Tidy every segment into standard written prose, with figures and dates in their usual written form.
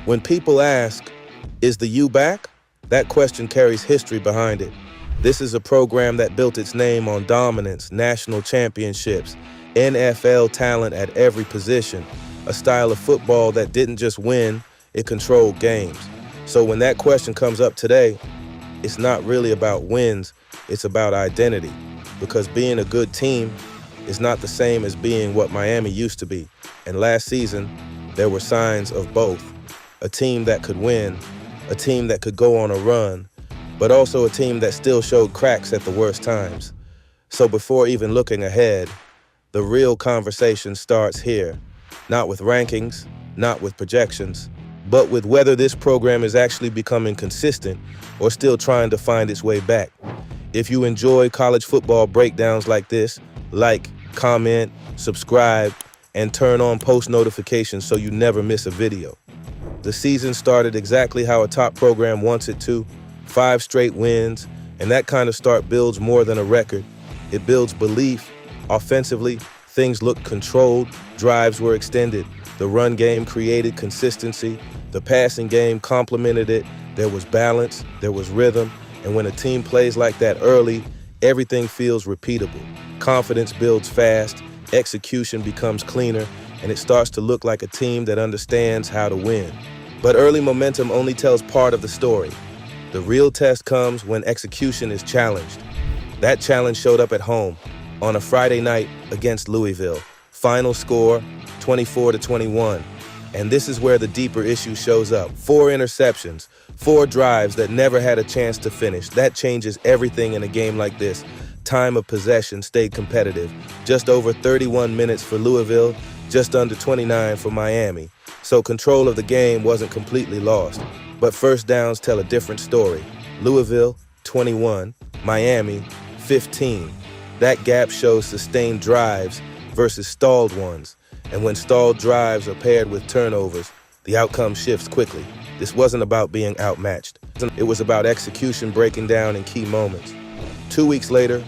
When people ask, is the U back? That question carries history behind it. This is a program that built its name on dominance, national championships, NFL talent at every position, a style of football that didn't just win, it controlled games. So when that question comes up today, it's not really about wins, it's about identity. Because being a good team is not the same as being what Miami used to be. And last season, there were signs of both. A team that could win, a team that could go on a run, but also a team that still showed cracks at the worst times. So before even looking ahead, the real conversation starts here. Not with rankings, not with projections, but with whether this program is actually becoming consistent or still trying to find its way back. If you enjoy college football breakdowns like this, like, comment, subscribe, and turn on post notifications so you never miss a video. The season started exactly how a top program wants it to, 5 straight wins, and that kind of start builds more than a record. It builds belief. Offensively, things looked controlled, drives were extended, the run game created consistency, the passing game complemented it, there was balance, there was rhythm, and when a team plays like that early, everything feels repeatable. Confidence builds fast, execution becomes cleaner, and it starts to look like a team that understands how to win. But early momentum only tells part of the story. The real test comes when execution is challenged. That challenge showed up at home on a Friday night against Louisville. Final score, 24-21. And this is where the deeper issue shows up. 4 interceptions, 4 drives that never had a chance to finish. That changes everything in a game like this. Time of possession stayed competitive. Just over 31 minutes for Louisville, just under 29 for Miami. So control of the game wasn't completely lost. But first downs tell a different story. Louisville, 21. Miami, 15. That gap shows sustained drives versus stalled ones. And when stalled drives are paired with turnovers, the outcome shifts quickly. This wasn't about being outmatched. It was about execution breaking down in key moments. 2 weeks later,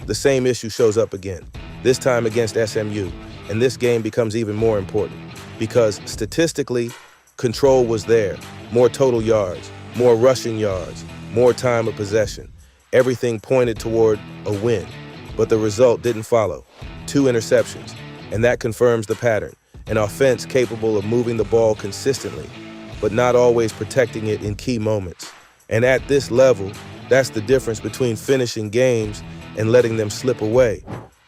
the same issue shows up again, this time against SMU. And this game becomes even more important because statistically, control was there. More total yards, more rushing yards, more time of possession. Everything pointed toward a win, but the result didn't follow. 2 interceptions, and that confirms the pattern. An offense capable of moving the ball consistently, but not always protecting it in key moments. And at this level, that's the difference between finishing games and letting them slip away.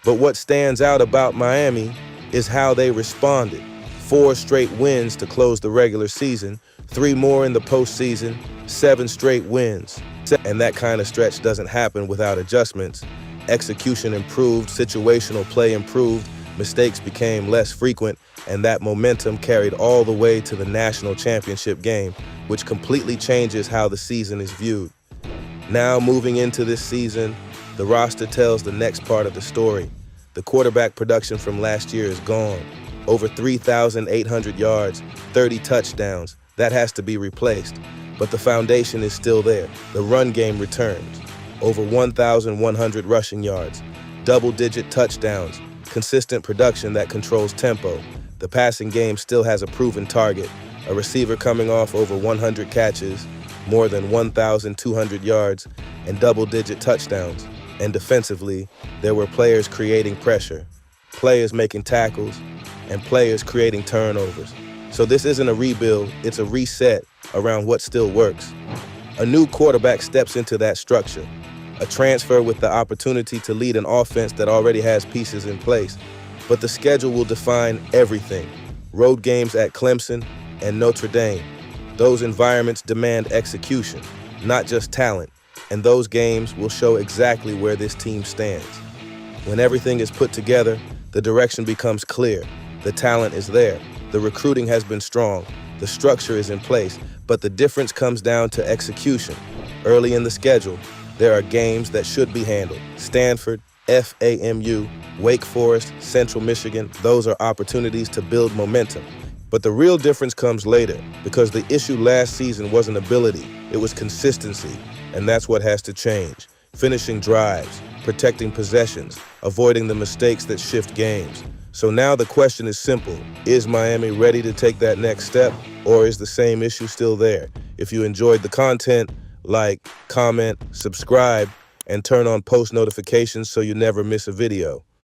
But what stands out about Miami is how they responded. 4 straight wins to close the regular season, 3 more in the postseason, 7 straight wins. And that kind of stretch doesn't happen without adjustments. Execution improved, situational play improved, mistakes became less frequent, and that momentum carried all the way to the national championship game, which completely changes how the season is viewed. Now moving into this season, the roster tells the next part of the story. The quarterback production from last year is gone. Over 3,800 yards, 30 touchdowns. That has to be replaced. But the foundation is still there. The run game returns. Over 1,100 rushing yards, double-digit touchdowns, consistent production that controls tempo. The passing game still has a proven target, a receiver coming off over 100 catches, more than 1,200 yards, and double-digit touchdowns. And defensively, there were players creating pressure, players making tackles, and players creating turnovers. So this isn't a rebuild, it's a reset around what still works. A new quarterback steps into that structure, a transfer with the opportunity to lead an offense that already has pieces in place. But the schedule will define everything. Road games at Clemson and Notre Dame. Those environments demand execution, not just talent. And those games will show exactly where this team stands. When everything is put together, the direction becomes clear. The talent is there. The recruiting has been strong. The structure is in place. But the difference comes down to execution. Early in the schedule, there are games that should be handled. Stanford, FAMU, Wake Forest, Central Michigan, those are opportunities to build momentum. But the real difference comes later, because the issue last season wasn't ability, it was consistency, and that's what has to change. Finishing drives, protecting possessions, avoiding the mistakes that shift games. So now the question is simple. Is Miami ready to take that next step, or is the same issue still there? If you enjoyed the content, like, comment, subscribe, and turn on post notifications so you never miss a video.